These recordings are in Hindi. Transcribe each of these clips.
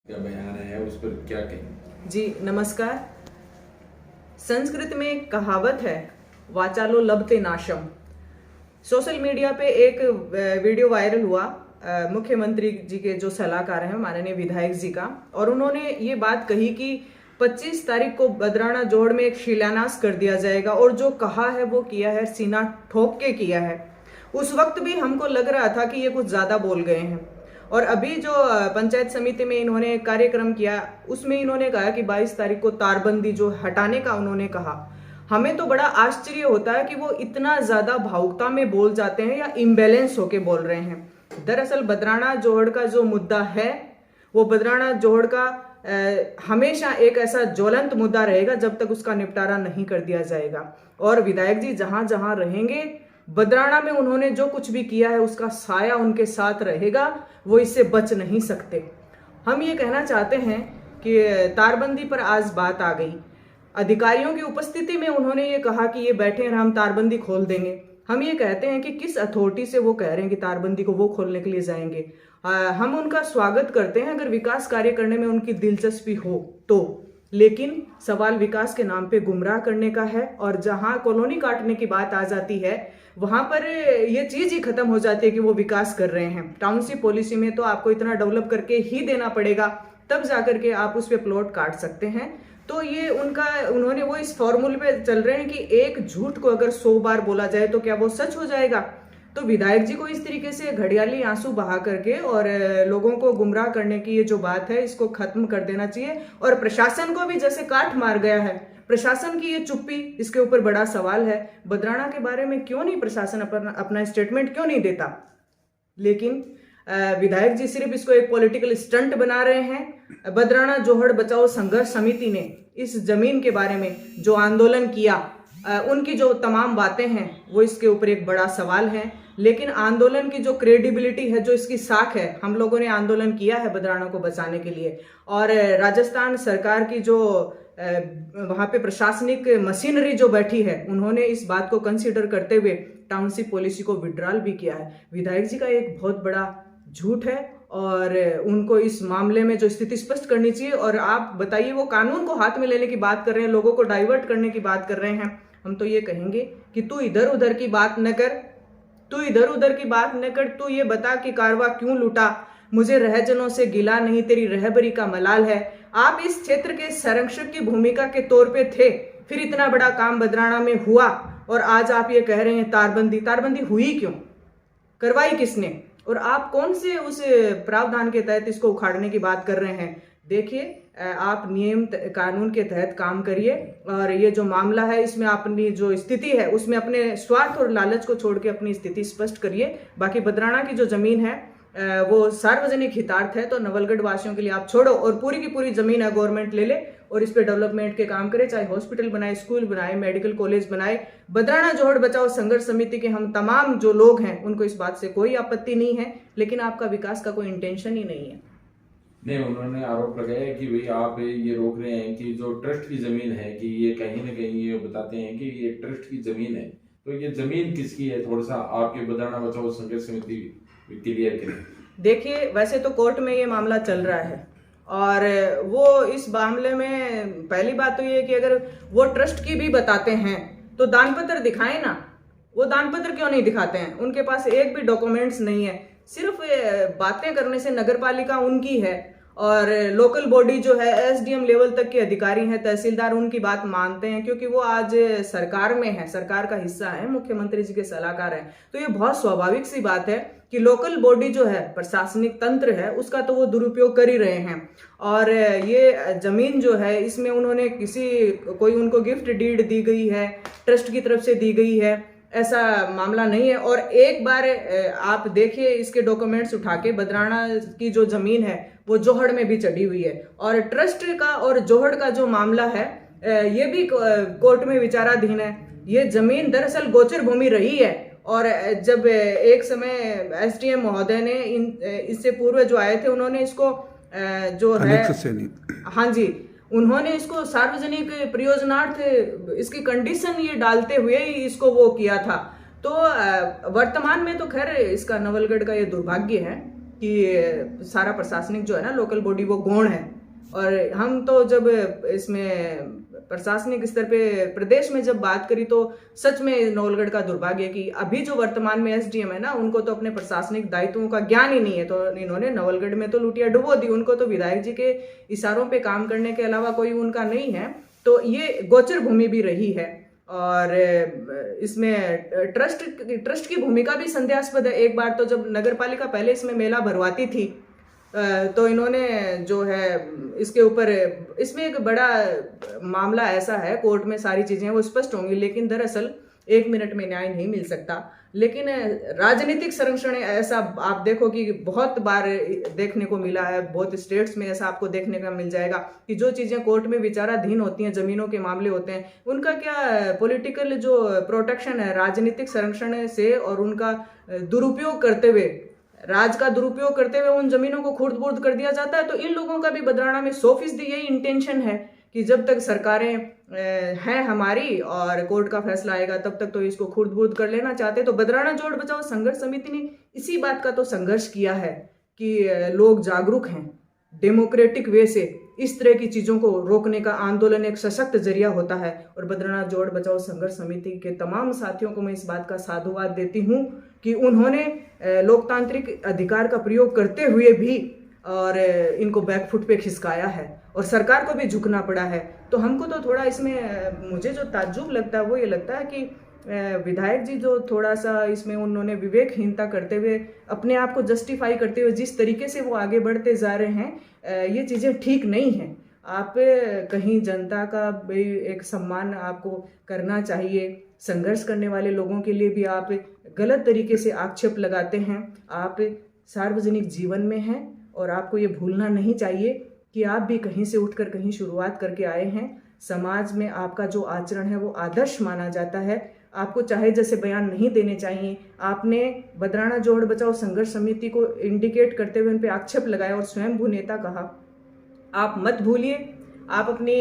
का बयान है उस पर क्या कहें? जी नमस्कार। संस्कृत में एक कहावत है, वाचालो लभते नाशम। सोशल मीडिया पे एक वीडियो वायरल हुआ मुख्यमंत्री जी के जो सलाहकार हैं माननीय विधायक जी का, और उन्होंने ये बात कही कि 25 तारीख को बदराना जोड़ में एक शिलान्यास कर दिया जाएगा, और जो कहा है वो किया है, सीना ठोक के किया है। उस वक्त भी हमको लग रहा था कि ये कुछ ज्यादा बोल गए हैं। और अभी जो पंचायत समिति में इन्होंने कार्यक्रम किया, उसमें इन्होंने कहा कि 22 तारीख को तारबंदी जो हटाने का उन्होंने कहा। हमें तो बड़ा आश्चर्य होता है कि वो इतना ज्यादा भावुकता में बोल जाते हैं या इम्बैलेंस होके बोल रहे हैं। दरअसल बदराना जोहड़ का जो मुद्दा है, वो बदराना जोहड़ का हमेशा एक ऐसा ज्वलंत मुद्दा रहेगा जब तक उसका निपटारा नहीं कर दिया जाएगा। और विधायक जी जहां जहां रहेंगे, बदराना में उन्होंने जो कुछ भी किया है उसका साया उनके साथ रहेगा, वो इससे बच नहीं सकते। हम ये कहना चाहते हैं कि तारबंदी पर आज बात आ गई, अधिकारियों की उपस्थिति में उन्होंने ये कहा कि ये बैठे हैं, हम तारबंदी खोल देंगे। हम ये कहते हैं कि किस अथॉरिटी से वो कह रहे हैं कि तारबंदी को वो खोलने के लिए जाएंगे। हम उनका स्वागत करते हैं अगर विकास कार्य करने में उनकी दिलचस्पी हो तो, लेकिन सवाल विकास के नाम पे गुमराह करने का है। और जहां कॉलोनी काटने की बात आ जाती है, वहां पर ये चीज ही खत्म हो जाती है कि वो विकास कर रहे हैं। टाउनशिप पॉलिसी में तो आपको इतना डेवलप करके ही देना पड़ेगा, तब जाकर के आप उस पे प्लॉट काट सकते हैं। तो ये उन्होंने वो इस फॉर्मूले पे चल रहे हैं कि एक झूठ को अगर 100 बार बोला जाए तो क्या वो सच हो जाएगा। तो विधायक जी को इस तरीके से घड़ियाली आंसू बहा करके और लोगों को गुमराह करने की ये जो बात है, इसको खत्म कर देना चाहिए। और प्रशासन को भी जैसे काट मार गया है, प्रशासन की ये चुप्पी, इसके ऊपर बड़ा सवाल है। बदराना के बारे में क्यों नहीं प्रशासन अपना स्टेटमेंट क्यों नहीं देता? लेकिन विधायक जी सिर्फ इसको एक पॉलिटिकल स्टंट बना रहे हैं। बदराना जोहड़ बचाओ संघर्ष समिति ने इस जमीन के बारे में जो आंदोलन किया, उनकी जो तमाम बातें हैं वो इसके ऊपर एक बड़ा सवाल है। लेकिन आंदोलन की जो क्रेडिबिलिटी है, जो इसकी साख है, हम लोगों ने आंदोलन किया है बदराना को बचाने के लिए, और राजस्थान सरकार की जो वहां पे प्रशासनिक मशीनरी जो बैठी है, उन्होंने इस बात को कंसीडर करते हुए टाउनशिप पॉलिसी को विड्रॉल भी किया है। विधायक जी का एक बहुत बड़ा झूठ है और उनको इस मामले में जो स्थिति स्पष्ट करनी चाहिए। और आप बताइए, वो कानून को हाथ में लेने की बात कर रहे हैं, लोगों को डाइवर्ट करने की बात कर रहे हैं। हम तो ये कहेंगे कि तू इधर उधर की बात न कर, तू ये बता कि कारवा क्यों लूटा। मुझे रहजनों से गिला नहीं, तेरी रहबरी का मलाल है। आप इस क्षेत्र के संरक्षक की भूमिका के तौर पे थे, फिर इतना बड़ा काम बदराना में हुआ, और आज आप ये कह रहे हैं तारबंदी हुई क्यों, करवाई किसने, और आप कौन से उस प्रावधान के तहत इसको उखाड़ने की बात कर रहे हैं? देखिए, आप नियम कानून के तहत काम करिए, और ये जो मामला है इसमें अपनी जो स्थिति है उसमें अपने स्वार्थ और लालच को छोड़ के अपनी स्थिति स्पष्ट करिए। बाकी बदराना की जो जमीन है वो सार्वजनिक हितार्थ है, तो नवलगढ़ वासियों के लिए आप छोड़ो, और पूरी की पूरी जमीन है गवर्नमेंट ले ले और इस पे डेवलपमेंट के काम करे, चाहे हॉस्पिटल बनाए, स्कूल बनाए, मेडिकल कॉलेज बनाए। बदराना जोहड़ बचाओ संघर्ष समिति के हम तमाम जो लोग हैं उनको इस बात से कोई आपत्ति नहीं है, लेकिन आपका विकास का कोई इंटेंशन ही नहीं है। नहीं, उन्होंने आरोप लगाया कि भाई आप ये रोक रहे हैं कि जो ट्रस्ट की जमीन है, कि ये कहीं ना कहीं ये बताते हैं कि ये ट्रस्ट की जमीन है, तो ये जमीन किसकी है? थोड़ा सा आपके बदराना बचाओ संघर्ष समिति क्लियर करें। देखिए, वैसे तो कोर्ट में ये मामला चल रहा है, और वो इस मामले में पहली बात तो ये है कि अगर वो ट्रस्ट की भी बताते हैं तो दानपत्र दिखाएं ना। वो दानपत्र क्यों नहीं दिखाते हैं? उनके पास एक भी डॉक्यूमेंट्स नहीं है। सिर्फ बातें करने से नगरपालिका उनकी है, और लोकल बॉडी जो है एसडीएम लेवल तक के अधिकारी हैं, तहसीलदार उनकी बात मानते हैं, क्योंकि वो आज सरकार में है, सरकार का हिस्सा है, मुख्यमंत्री जी के सलाहकार हैं। तो ये बहुत स्वाभाविक सी बात है कि लोकल बॉडी जो है, प्रशासनिक तंत्र है, उसका तो वो दुरुपयोग कर ही रहे हैं। और ये जमीन जो है, इसमें उन्होंने कोई उनको गिफ्ट डीड दी गई है, ट्रस्ट की तरफ से दी गई है, ऐसा मामला नहीं है। और एक बार आप देखिए इसके डॉक्यूमेंट्स उठा के, बदराना की जो जमीन है वो जोहड़ में भी चढ़ी हुई है, और ट्रस्ट का और जोहड़ का जो मामला है ये भी कोर्ट में विचाराधीन है। ये जमीन दरअसल गोचर भूमि रही है, और जब एक समय एसडीएम महोदय ने इससे पूर्व जो आए थे, उन्होंने इसको जो है, हाँ जी, उन्होंने इसको सार्वजनिक प्रयोजनार्थ इसकी कंडीशन ये डालते हुए ही इसको वो किया था। तो वर्तमान में तो खैर इसका नवलगढ़ का ये दुर्भाग्य है कि सारा प्रशासनिक जो है ना लोकल बॉडी वो गौण है। और हम तो जब इसमें प्रशासनिक स्तर पे प्रदेश में जब बात करी तो सच में नवलगढ़ का दुर्भाग्य है कि अभी जो वर्तमान में एसडीएम है ना उनको तो अपने प्रशासनिक दायित्वों का ज्ञान ही नहीं है। तो इन्होंने नवलगढ़ में तो लुटिया डुबो दी, उनको तो विधायक जी के इशारों पे काम करने के अलावा कोई उनका नहीं है। तो ये गोचर भूमि भी रही है और इसमें ट्रस्ट की भूमिका भी संदेहास्पद है। एक बार तो जब नगर पालिका पहले इसमें मेला भरवाती थी तो इन्होंने जो है इसके ऊपर, इसमें एक बड़ा मामला ऐसा है, कोर्ट में सारी चीजें वो स्पष्ट होंगी, लेकिन दरअसल 1 मिनट में न्याय नहीं मिल सकता। लेकिन राजनीतिक संरक्षण ऐसा आप देखो कि बहुत बार देखने को मिला है, बहुत स्टेट्स में ऐसा आपको देखने का मिल जाएगा कि जो चीजें कोर्ट में विचाराधीन होती हैं, जमीनों के मामले होते हैं, उनका क्या पॉलिटिकल जो प्रोटेक्शन है राजनीतिक संरक्षण से और उनका दुरुपयोग करते हुए, राज का दुरुपयोग करते हुए उन जमीनों को खुर्द बुर्द कर दिया जाता है। तो इन लोगों का भी बदराना में 100% यही इंटेंशन है कि जब तक सरकारें हैं हमारी और कोर्ट का फैसला आएगा तब तक तो इसको खुर्द बुर्द कर लेना चाहते। तो बदराना जोड़ बचाओ संघर्ष समिति ने इसी बात का तो संघर्ष किया है कि लोग जागरूक हैं, डेमोक्रेटिक वे से इस तरह की चीजों को रोकने का आंदोलन एक सशक्त जरिया होता है। और बद्रीनाथ जोड़ बचाओ संघर्ष समिति के तमाम साथियों को मैं इस बात का साधुवाद देती हूँ कि उन्होंने लोकतांत्रिक अधिकार का प्रयोग करते हुए भी और इनको बैकफुट पे खिसकाया है और सरकार को भी झुकना पड़ा है। तो हमको तो थोड़ा इसमें मुझे जो ताज्जुब लगता है वो ये लगता है कि विधायक जी जो थोड़ा सा इसमें उन्होंने विवेकहीनता करते हुए अपने आप को जस्टिफाई करते हुए जिस तरीके से वो आगे बढ़ते जा रहे हैं, ये चीज़ें ठीक नहीं हैं। आप कहीं जनता का भी एक सम्मान आपको करना चाहिए। संघर्ष करने वाले लोगों के लिए भी आप गलत तरीके से आक्षेप लगाते हैं। आप सार्वजनिक जीवन में हैं और आपको ये भूलना नहीं चाहिए कि आप भी कहीं से उठकर कहीं शुरुआत करके आए हैं। समाज में आपका जो आचरण है वो आदर्श माना जाता है। आपको चाहे जैसे बयान नहीं देने चाहिए। आपने बदराना जोड़ बचाओ संघर्ष समिति को इंडिकेट करते हुए उन पर आक्षेप लगाया और स्वयं भू नेता कहा। आप मत भूलिए, आप अपनी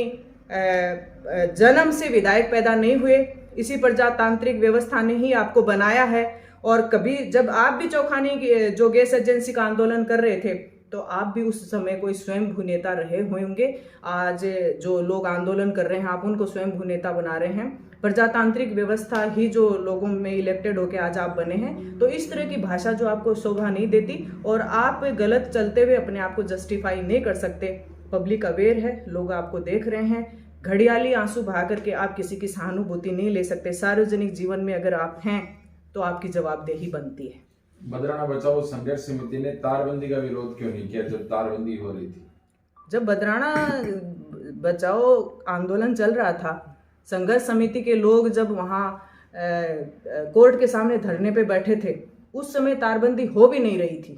जन्म से विधायक पैदा नहीं हुए, इसी प्रजातांत्रिक व्यवस्था ने ही आपको बनाया है। और कभी जब आप भी चौखानी जो गैस एजेंसी का आंदोलन कर रहे थे तो आप भी उस समय कोई स्वयं भू नेता रहे होंगे। आज जो लोग आंदोलन कर रहे हैं आप उनको स्वयं भू नेता बना रहे हैं। प्रजातांत्रिक व्यवस्था ही जो लोगों में इलेक्टेड होके आज आप बने हैं। तो इस तरह की भाषा जो आपको शोभा नहीं देती और आप गलत चलते हुए अपने आप को जस्टिफाई नहीं कर सकते। पब्लिक अवेयर है, लोग आपको देख रहे हैं। घड़ियाली आंसू बहा करके आप किसी की सहानुभूति नहीं ले सकते। सार्वजनिक जीवन में अगर आप हैं तो आपकी जवाबदेही बनती है। बदराना बचाओ संघर्ष समिति ने तारबंदी का विरोध क्यों नहीं किया जब तारबंदी हो रही थी? जब बदराना बचाओ आंदोलन चल रहा था, संघर्ष समिति के लोग जब वहाँ कोर्ट के सामने धरने पे बैठे थे, उस समय तारबंदी हो भी नहीं रही थी।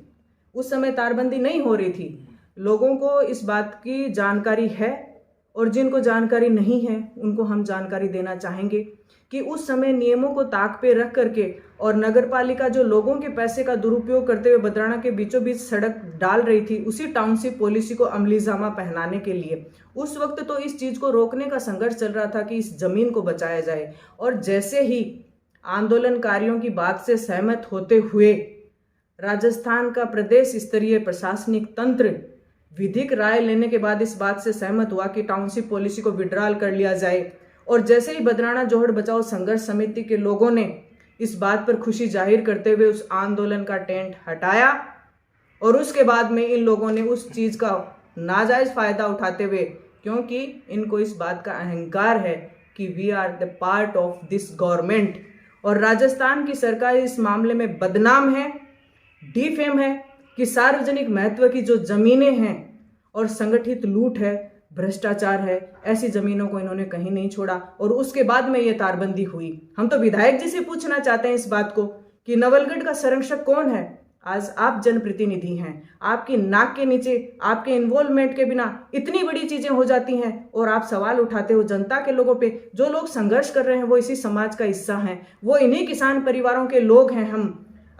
उस समय तारबंदी नहीं हो रही थी। लोगों को इस बात की जानकारी है और जिनको जानकारी नहीं है उनको हम जानकारी देना चाहेंगे कि उस समय नियमों को ताक पे रख करके और नगर पालिका जो लोगों के पैसे का दुरुपयोग करते हुए बदराना के बीचों बीच सड़क डाल रही थी उसी टाउनशिप पॉलिसी को अमलीजामा पहनाने के लिए, उस वक्त तो इस चीज को रोकने का संघर्ष चल रहा था कि इस जमीन को बचाया जाए। और जैसे ही आंदोलनकारियों की बात से सहमत होते हुए राजस्थान का प्रदेश स्तरीय प्रशासनिक तंत्र विधिक राय लेने के बाद इस बात से सहमत हुआ कि टाउनशिप पॉलिसी को विड्रॉल कर लिया जाए। और जैसे ही बदराना जोड़ बचाओ संघर्ष समिति के लोगों ने इस बात पर खुशी जाहिर करते हुए उस आंदोलन का टेंट हटाया और उसके बाद में इन लोगों ने उस चीज का नाजायज फायदा उठाते हुए, क्योंकि इनको इस बात का अहंकार है कि we are the part of this government, और राजस्थान की सरकार इस मामले में बदनाम है, डिफेम है कि सार्वजनिक महत्व की जो जमीनें हैं और संगठित लूट है, भ्रष्टाचार है, ऐसी जमीनों को इन्होंने कहीं नहीं छोड़ा। और उसके बाद में ये तारबंदी हुई। हम तो विधायक जी से पूछना चाहते हैं इस बात को कि नवलगढ़ का संरक्षक कौन है? आज आप जनप्रतिनिधि हैं, आपकी नाक के नीचे आपके इन्वॉल्वमेंट के बिना इतनी बड़ी चीजें हो जाती हैं और आप सवाल उठाते हो जनता के लोगों पे। जो लोग संघर्ष कर रहे हैं वो इसी समाज का हिस्सा हैं, वो इन्हीं किसान परिवारों के लोग हैं।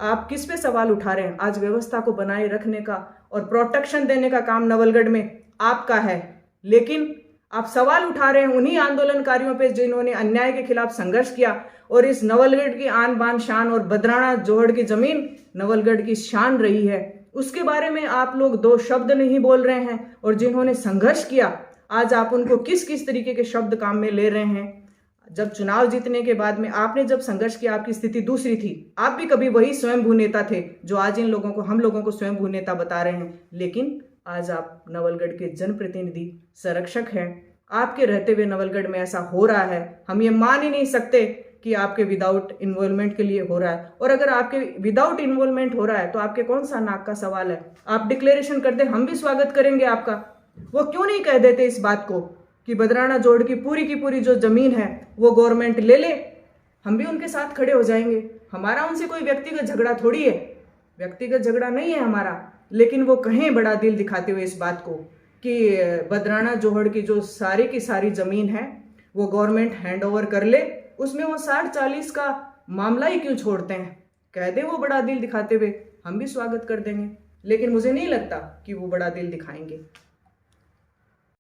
आप किस पे सवाल उठा रहे हैं? आज व्यवस्था को बनाए रखने का और प्रोटेक्शन देने का काम नवलगढ़ में आपका है, लेकिन आप सवाल उठा रहे हैं उन्हीं आंदोलनकारियों पे जिन्होंने अन्याय के खिलाफ संघर्ष किया। और इस नवलगढ़ की आन बान शान और बदराना जोहड़ की जमीन नवलगढ़ की शान रही है। उसके बारे में आप लोग दो शब्द नहीं बोल रहे हैं। और जिन्होंने संघर्ष किया, आज आप उनको किस किस तरीके के शब्द काम में ले रहे हैं। जब चुनाव जीतने के बाद में आपने जब संघर्ष किया, आपकी स्थिति दूसरी थी। आप भी कभी वही स्वयंभू नेता थे जो आज इन लोगों को, हम लोगों को स्वयंभू नेता बता रहे हैं। लेकिन आज आप नवलगढ़ के जनप्रतिनिधि, संरक्षक हैं। आपके रहते हुए नवलगढ़ में ऐसा हो रहा है। हम ये मान ही नहीं सकते कि आपके विदाउट इन्वॉल्वमेंट के लिए हो रहा है। और अगर आपके विदाउट इन्वॉल्वमेंट हो रहा है तो आपके कौन सा नाक का सवाल है। आप डिक्लेरेशन करते, हम भी स्वागत करेंगे आपका। वो क्यों नहीं कह देते इस बात को कि बदराना जोड़ की पूरी जो जमीन है वो गवर्नमेंट ले ले। हम भी उनके साथ खड़े हो जाएंगे। हमारा उनसे कोई व्यक्तिगत झगड़ा थोड़ी है, व्यक्तिगत झगड़ा नहीं है हमारा। लेकिन वो कहें बड़ा दिल दिखाते हुए इस बात को कि बदराना जोहड़ की जो सारी की सारी जमीन है वो गवर्नमेंट हैंड ओवर कर ले। उसमें वो 60-40 का मामला ही क्यों छोड़ते हैं। कह दे वो बड़ा दिल दिखाते हुए, हम भी स्वागत कर देंगे। लेकिन मुझे नहीं लगता कि वो बड़ा दिल दिखाएंगे।